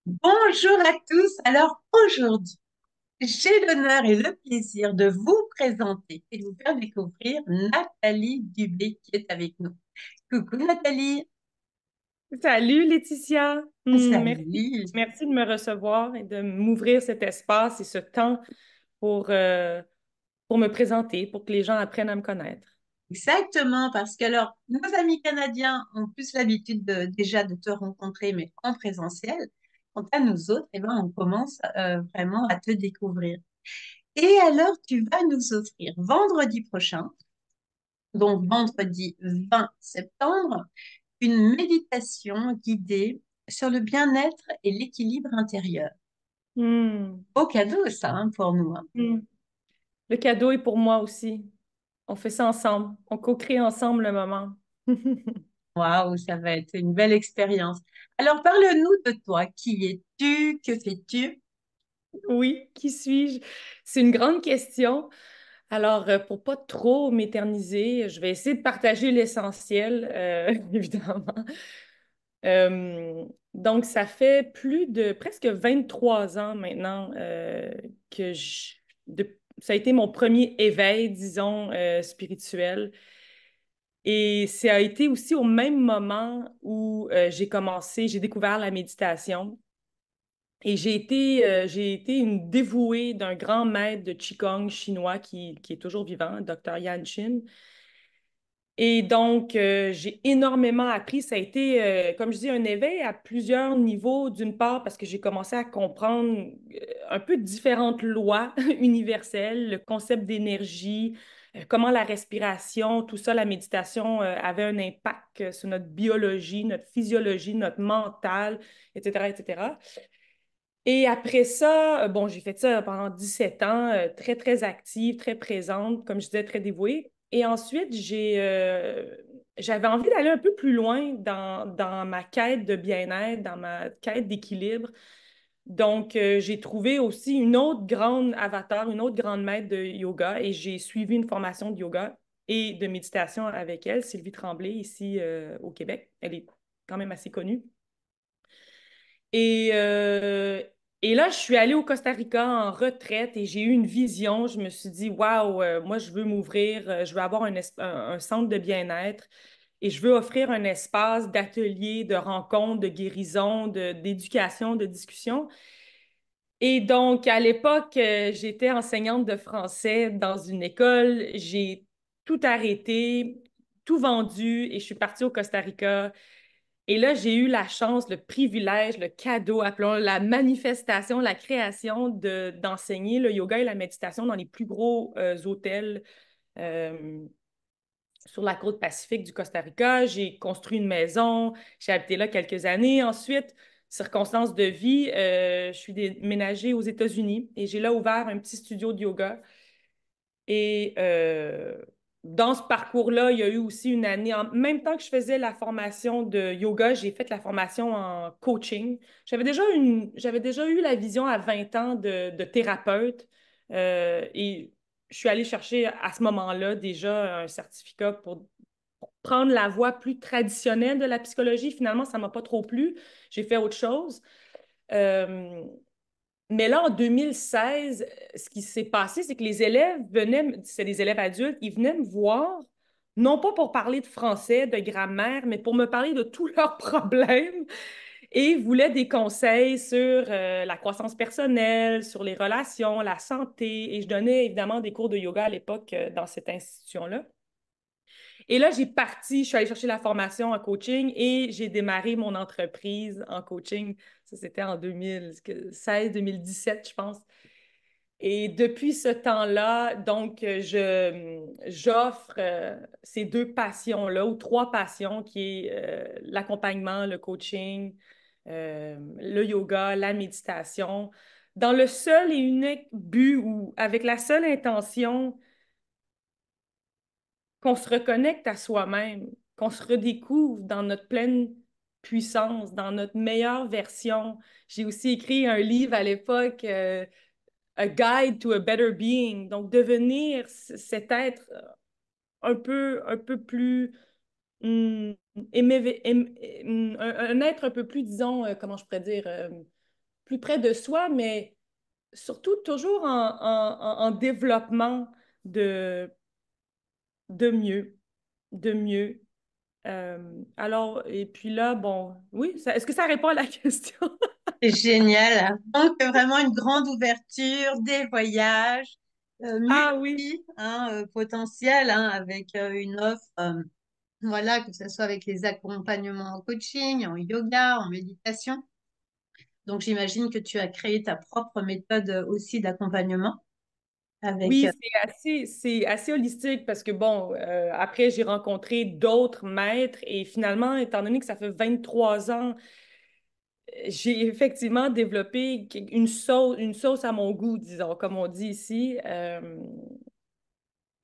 Bonjour à tous. Alors aujourd'hui, j'ai l'honneur et le plaisir de vous présenter et de vous faire découvrir Nathalie Dubé qui est avec nous. Coucou Nathalie. Salut Laetitia. Merci. Salut. Merci de me recevoir et de m'ouvrir cet espace et ce temps pour, euh, pour me présenter, pour que les gens apprennent à me connaître. Exactement, parce que alors, nos amis canadiens ont plus l'habitude déjà de te rencontrer, mais en présentiel. Quant à nous autres, eh ben, on commence vraiment à te découvrir. Et alors, tu vas nous offrir vendredi prochain, donc vendredi 20 septembre, une méditation guidée sur le bien-être et l'équilibre intérieur. Hmm. Beau cadeau, ça, hein, pour nous, hein. Hmm. Le cadeau est pour moi aussi. On fait ça ensemble. On co-crée ensemble le moment. Waouh, ça va être une belle expérience. Alors, parle-nous de toi. Qui es-tu? Que fais-tu? Oui, qui suis-je? C'est une grande question. Alors, pour pas trop m'éterniser, je vais essayer de partager l'essentiel, évidemment. Donc, ça fait plus de presque 23 ans maintenant que ça a été mon premier éveil, disons, spirituel. Et ça a été aussi au même moment où j'ai découvert la méditation. Et j'ai été une dévouée d'un grand maître de Qigong chinois qui est toujours vivant, Dr. Yan Chin. Et donc, j'ai énormément appris. Ça a été, comme je dis, un éveil à plusieurs niveaux. D'une part, parce que j'ai commencé à comprendre un peu différentes lois universelles, le concept d'énergie, comment la respiration, tout ça, la méditation, avait un impact sur notre biologie, notre physiologie, notre mental, etc., etc. Et après ça, bon, j'ai fait ça pendant 17 ans, très, très active, très présente, comme je disais, très dévouée. Et ensuite, j'avais envie d'aller un peu plus loin dans ma quête de bien-être, dans ma quête d'équilibre. Donc, j'ai trouvé aussi une autre grande avatar, une autre grande maître de yoga et j'ai suivi une formation de yoga et de méditation avec elle, Sylvie Tremblay, ici au Québec. Elle est quand même assez connue. Et, euh, et là, je suis allée au Costa Rica en retraite et j'ai eu une vision. Je me suis dit, waouh, moi, je veux m'ouvrir, je veux avoir un centre de bien-être et je veux offrir un espace d'atelier, de rencontre, de guérison, d'éducation, de discussion. Et donc, à l'époque, j'étais enseignante de français dans une école. J'ai tout arrêté, tout vendu et je suis partie au Costa Rica. Et là, j'ai eu la chance, le privilège, le cadeau, appelons la manifestation, la création d'enseigner le yoga et la méditation dans les plus gros hôtels euh, sur la côte pacifique du Costa Rica. J'ai construit une maison, j'ai habité là quelques années. Ensuite, circonstances de vie, je suis déménagée aux États-Unis et j'ai là ouvert un petit studio de yoga. Et dans ce parcours-là, il y a eu aussi une année, en même temps que je faisais la formation de yoga, j'ai fait la formation en coaching. J'avais déjà eu la vision à 20 ans de thérapeute et je suis allée chercher à ce moment-là déjà un certificat pour prendre la voie plus traditionnelle de la psychologie. Finalement, ça ne m'a pas trop plu. J'ai fait autre chose. Euh, mais là, en 2016, ce qui s'est passé, c'est que les élèves c'est des élèves adultes, ils venaient me voir, non pas pour parler de français, de grammaire, mais pour me parler de tous leurs problèmes et ils voulaient des conseils sur la croissance personnelle, sur les relations, la santé. Et je donnais évidemment des cours de yoga à l'époque dans cette institution-là. Et là, je suis allée chercher la formation en coaching et j'ai démarré mon entreprise en coaching. Ça, c'était en 2016-2017, je pense. Et depuis ce temps-là, donc, j'offre ces deux passions-là, ou trois passions, qui est l'accompagnement, le coaching, le yoga, la méditation, dans le seul et unique but ou avec la seule intention qu'on se reconnecte à soi-même, qu'on se redécouvre dans notre pleine puissance, dans notre meilleure version. J'ai aussi écrit un livre à l'époque, A Guide to a Better Being, donc devenir cet être un peu plus, hum, un être un peu plus, disons, comment je pourrais dire, plus près de soi, mais surtout toujours en développement de, de mieux, de mieux. Alors, et puis là, bon, oui, est-ce que ça répond à la question? C'est génial. Donc, vraiment une grande ouverture, des voyages, Ah oui. multi, hein, potentiels, hein, avec une offre, voilà, que ce soit avec les accompagnements en coaching, en yoga, en méditation. Donc, j'imagine que tu as créé ta propre méthode aussi d'accompagnement avec, Oui, c'est assez holistique parce que, bon, après, j'ai rencontré d'autres maîtres et finalement, étant donné que ça fait 23 ans, j'ai effectivement développé une sauce à mon goût, disons, comme on dit ici.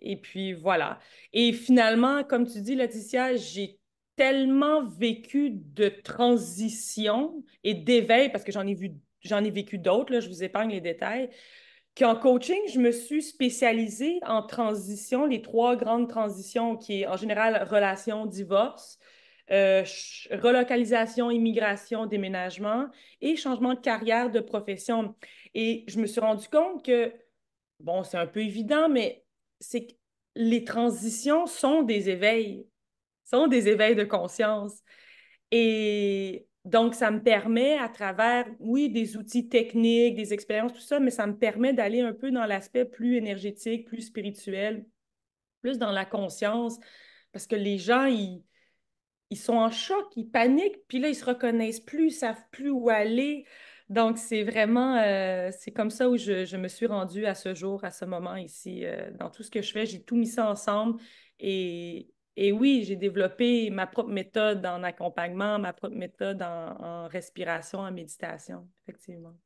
Et puis voilà. Et finalement, comme tu dis, Laetitia, j'ai tellement vécu de transition et d'éveil, parce que j'en ai vécu d'autres, là, je vous épargne les détails, qu'en coaching, je me suis spécialisée en transition, les trois grandes transitions qui est en général relation, divorce, relocalisation, immigration, déménagement et changement de carrière, de profession. Et je me suis rendu compte que, bon, c'est un peu évident, mais c'est que les transitions sont des éveils de conscience. Et donc, ça me permet, à travers, oui, des outils techniques, des expériences, tout ça, mais ça me permet d'aller un peu dans l'aspect plus énergétique, plus spirituel, plus dans la conscience, parce que les gens, ils sont en choc, ils paniquent, puis là, ils se reconnaissent plus, ils savent plus où aller. Donc, c'est vraiment, c'est comme ça où je me suis rendue à ce jour, à ce moment ici. Dans tout ce que je fais, j'ai tout mis ça ensemble. Et oui, j'ai développé ma propre méthode en accompagnement, ma propre méthode en respiration, en méditation, effectivement.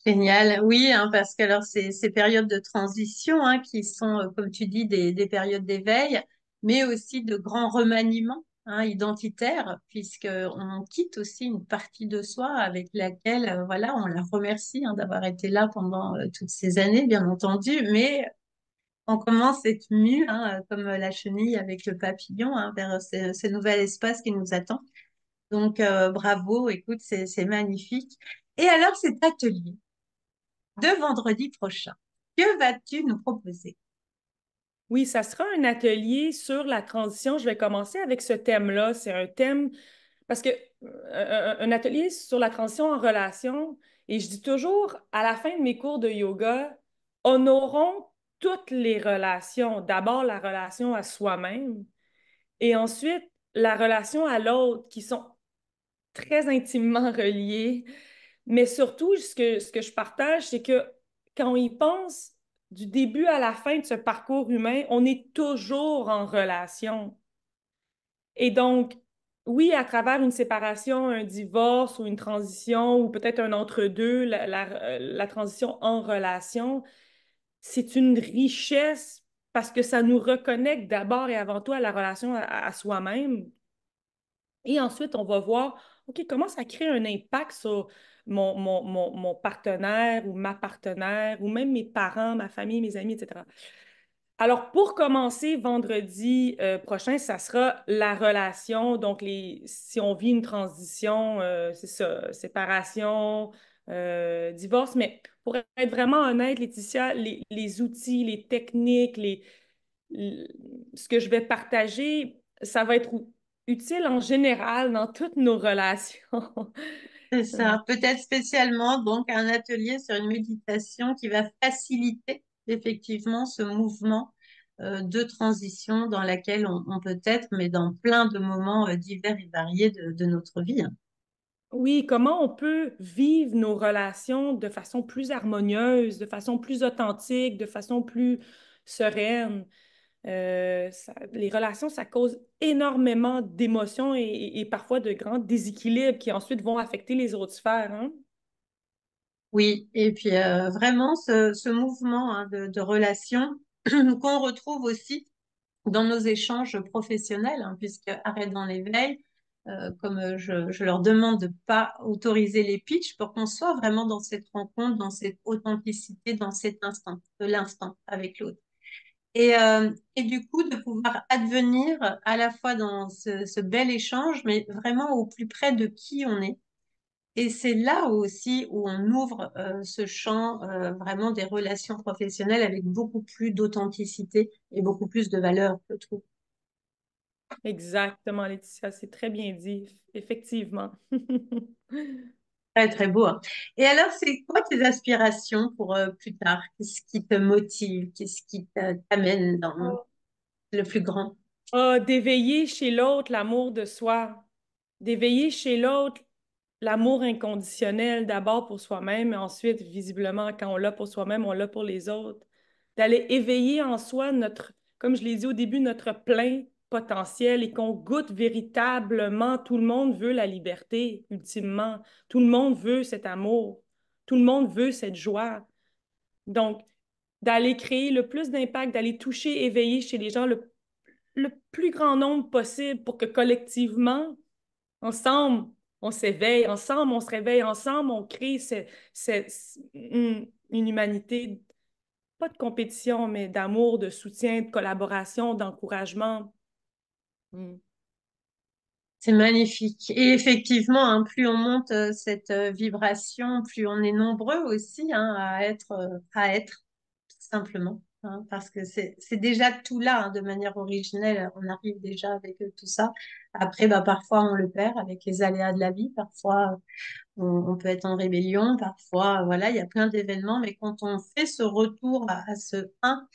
génial, oui, hein, parce que alors ces périodes de transition, hein, qui sont, comme tu dis, des périodes d'éveil, mais aussi de grands remaniements, hein, identitaires, puisque on quitte aussi une partie de soi avec laquelle, voilà, on la remercie, hein, d'avoir été là pendant toutes ces années, bien entendu, mais on commence à être mu, hein, comme la chenille avec le papillon, hein, vers ce nouvel espace qui nous attend. Donc, bravo, écoute, c'est magnifique. Et alors, cet atelier de vendredi prochain. Que vas-tu nous proposer? Oui, ça sera un atelier sur la transition. Je vais commencer avec ce thème-là. C'est un thème parce que un atelier sur la transition en relation, et je dis toujours à la fin de mes cours de yoga, honorons toutes les relations. D'abord, la relation à soi-même et ensuite la relation à l'autre, qui sont très intimement reliées. Mais surtout, ce que je partage, c'est que quand on y pense, du début à la fin de ce parcours humain, on est toujours en relation. Et donc, oui, à travers une séparation, un divorce ou une transition ou peut-être un entre-deux, la transition en relation, c'est une richesse parce que ça nous reconnecte d'abord et avant tout à la relation à soi-même. Et ensuite, on va voir, OK, comment ça crée un impact sur mon partenaire ou ma partenaire ou même mes parents, ma famille, mes amis, etc. Alors, pour commencer, vendredi prochain, ça sera la relation. Donc, si on vit une transition, c'est ça, séparation, divorce. Mais pour être vraiment honnête, Laetitia, les outils, les techniques, l- ce que je vais partager, ça va être utile en général dans toutes nos relations. C'est ça. Peut-être spécialement donc un atelier sur une méditation qui va faciliter effectivement ce mouvement de transition dans laquelle on peut être, mais dans plein de moments divers et variés de notre vie, hein. Oui, comment on peut vivre nos relations de façon plus harmonieuse, de façon plus authentique, de façon plus sereine. Les relations, ça cause énormément d'émotions et parfois de grands déséquilibres qui ensuite vont affecter les autres sphères, hein. Oui, et puis vraiment ce mouvement, hein, de relation qu'on retrouve aussi dans nos échanges professionnels, hein, puisque Arrêt dans l'éveil, comme je leur demande de pas autoriser les pitchs pour qu'on soit vraiment dans cette rencontre, dans cette authenticité, dans cet instant, de l'instant avec l'autre. Et du coup, de pouvoir advenir à la fois dans ce bel échange, mais vraiment au plus près de qui on est Et c'est là aussi où on ouvre ce champ vraiment des relations professionnelles avec beaucoup plus d'authenticité et beaucoup plus de valeur, je trouve. Exactement, Laetitia, c'est très bien dit, effectivement. Très, très beau, hein. Et alors, c'est quoi tes aspirations pour plus tard? Qu'est-ce qui te motive? Qu'est-ce qui t'amène dans le plus grand? Ah, d'éveiller chez l'autre l'amour de soi, d'éveiller chez l'autre l'amour inconditionnel, d'abord pour soi-même, et ensuite, visiblement, quand on l'a pour soi-même, on l'a pour les autres. D'aller éveiller en soi notre, comme je l'ai dit au début, notre plein potentiel et qu'on goûte véritablement. Tout le monde veut la liberté, ultimement. Tout le monde veut cet amour. Tout le monde veut cette joie. Donc, d'aller créer le plus d'impact, d'aller toucher, éveiller chez les gens le plus grand nombre possible pour que collectivement, ensemble, on s'éveille, ensemble, on se réveille, ensemble, on crée une humanité, pas de compétition, mais d'amour, de soutien, de collaboration, d'encouragement. Mm. C'est magnifique. Et effectivement, hein, plus on monte cette vibration, plus on est nombreux aussi hein, à être, tout simplement. Hein, parce que c'est déjà tout là, hein, de manière originelle. On arrive déjà avec tout ça. Après, bah, parfois, on le perd avec les aléas de la vie. Parfois, on peut être en rébellion. Parfois, voilà, il y a plein d'événements. Mais quand on fait ce retour à ce un,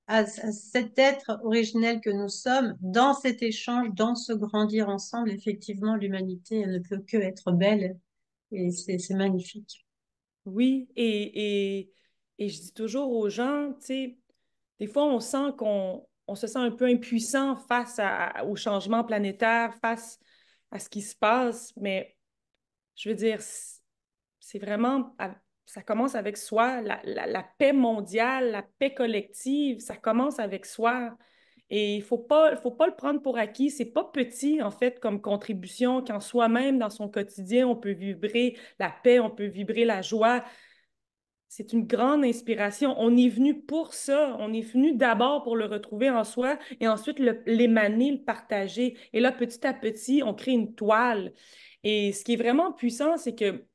à cet être originel que nous sommes, dans cet échange, dans ce grandir ensemble, effectivement, l'humanité elle ne peut que être belle et c'est magnifique. Oui, et je dis toujours aux gens, tu sais, des fois, on sent on se sent un peu impuissant face au changement planétaire, face à ce qui se passe, mais je veux dire, c'est vraiment, ça commence avec soi, la paix mondiale, la paix collective, ça commence avec soi. Et faut pas le prendre pour acquis. C'est pas petit, en fait, comme contribution, quand soi-même, dans son quotidien, on peut vibrer la paix, on peut vibrer la joie. C'est une grande inspiration. On est venu pour ça. On est venu d'abord pour le retrouver en soi et ensuite l'émaner, le partager. Et là, petit à petit, on crée une toile. Et ce qui est vraiment puissant, c'est que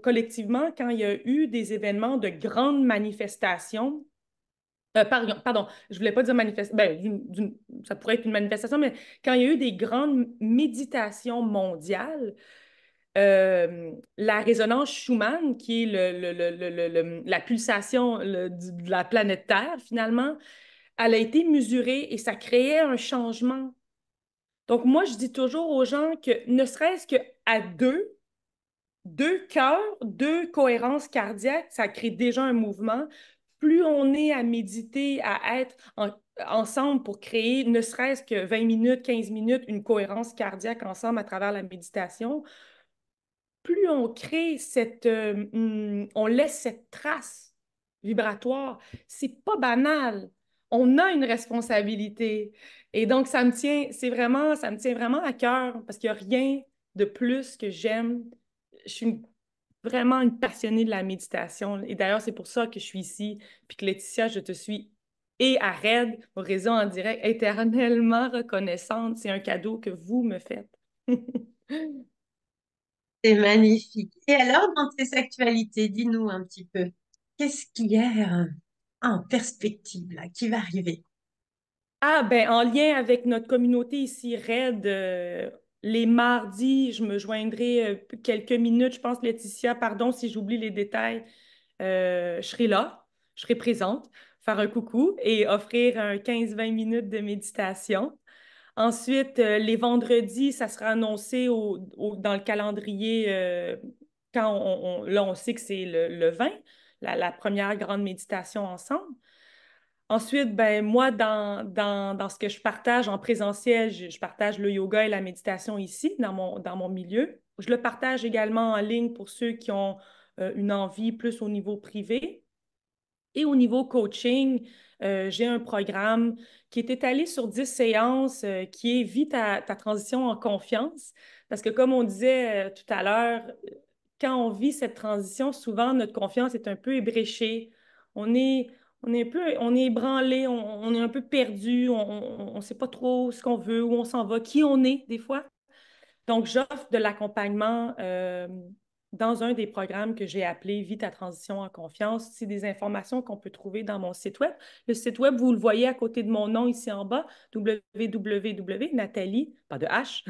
collectivement, quand il y a eu des événements de grandes manifestations, pardon, je voulais pas dire manifestation, ça pourrait être une manifestation, mais quand il y a eu des grandes méditations mondiales, la résonance Schumann, qui est la pulsation de la planète Terre, finalement, elle a été mesurée et ça créait un changement. Donc, moi, je dis toujours aux gens que ne serait-ce qu'à deux cœurs, deux cohérences cardiaques, ça crée déjà un mouvement. Plus on est à méditer, à être ensemble pour créer ne serait-ce que 20 minutes, 15 minutes, une cohérence cardiaque ensemble à travers la méditation, plus on crée on laisse cette trace vibratoire. C'est pas banal. On a une responsabilité. Et donc, ça me tient vraiment à cœur parce qu'il n'y a rien de plus que j'aime. Je suis vraiment une passionnée de la méditation. Et d'ailleurs, c'est pour ça que je suis ici. Puis que Laetitia, je te suis et à RAID, au réseau en direct, éternellement reconnaissante. C'est un cadeau que vous me faites. C'est magnifique. Et alors, dans tes actualités, dis-nous un petit peu, qu'est-ce qui est en perspective là, qui va arriver? Ah, ben, en lien avec notre communauté ici, RAID, les mardis, je me joindrai quelques minutes, je pense, Laetitia, pardon si j'oublie les détails, je serai là, je serai présente, faire un coucou et offrir un 15-20 minutes de méditation. Ensuite, les vendredis, ça sera annoncé dans le calendrier quand là, on sait que c'est le 20, la première grande méditation ensemble. Ensuite, ben, moi, dans ce que je partage en présentiel, je partage le yoga et la méditation ici, dans mon milieu. Je le partage également en ligne pour ceux qui ont une envie plus au niveau privé. Et au niveau coaching, j'ai un programme qui est étalé sur 10 séances qui est Vie ta transition en confiance. Parce que comme on disait tout à l'heure, quand on vit cette transition, souvent notre confiance est un peu ébréchée. On est, on est ébranlé, on est un peu perdu, on ne sait pas trop ce qu'on veut, où on s'en va, qui on est des fois. Donc, j'offre de l'accompagnement dans un des programmes que j'ai appelé Vie ta transition en confiance. C'est des informations qu'on peut trouver dans mon site web. Le site web, vous le voyez à côté de mon nom ici en bas, www.nathalie, pas de H,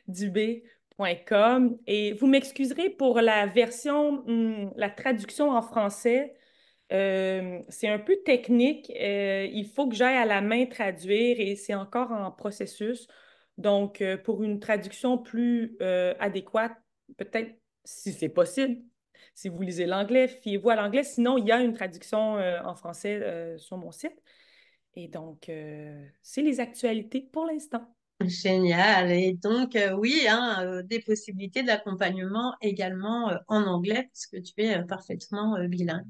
dubé.com. Et vous m'excuserez pour la version, la traduction en français. C'est un peu technique. Il faut que j'aille à la main traduire et c'est encore en processus. Donc, pour une traduction plus adéquate, peut-être si c'est possible, si vous lisez l'anglais, fiez-vous à l'anglais. Sinon, il y a une traduction en français sur mon site. Et donc, c'est les actualités pour l'instant. Génial. Et donc, oui, hein, des possibilités d'accompagnement également en anglais, puisque tu es parfaitement bilingue.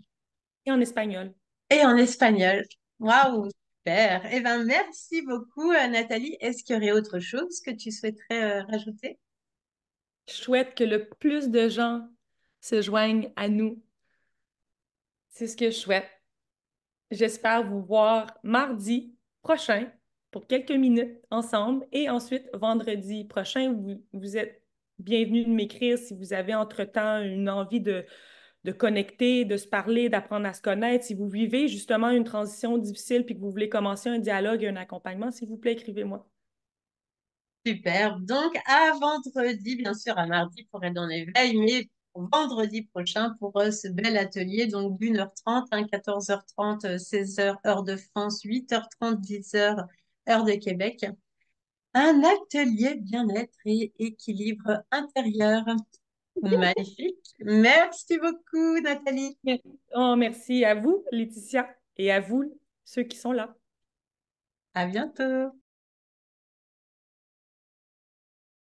Et en espagnol. Et en espagnol. Waouh, super. Eh bien, merci beaucoup, Nathalie. Est-ce qu'il y aurait autre chose que tu souhaiterais rajouter? Je souhaite que le plus de gens se joignent à nous. C'est ce que je souhaite. J'espère vous voir mardi prochain pour quelques minutes ensemble et ensuite vendredi prochain, vous êtes bienvenus de m'écrire si vous avez entre-temps une envie de connecter, de se parler, d'apprendre à se connaître. Si vous vivez justement une transition difficile puis que vous voulez commencer un dialogue, un accompagnement, s'il vous plaît, écrivez-moi. Super. Donc, à vendredi, bien sûr, à mardi pour être dans l'éveil, mais pour vendredi prochain pour ce bel atelier, donc d'1h30, hein, 14h30, 16h, heure de France, 8h30, 10h, heure de Québec. Un atelier bien-être et équilibre intérieur. Magnifique. Merci beaucoup, Nathalie. Oh, merci à vous, Laetitia, et à vous, ceux qui sont là. À bientôt.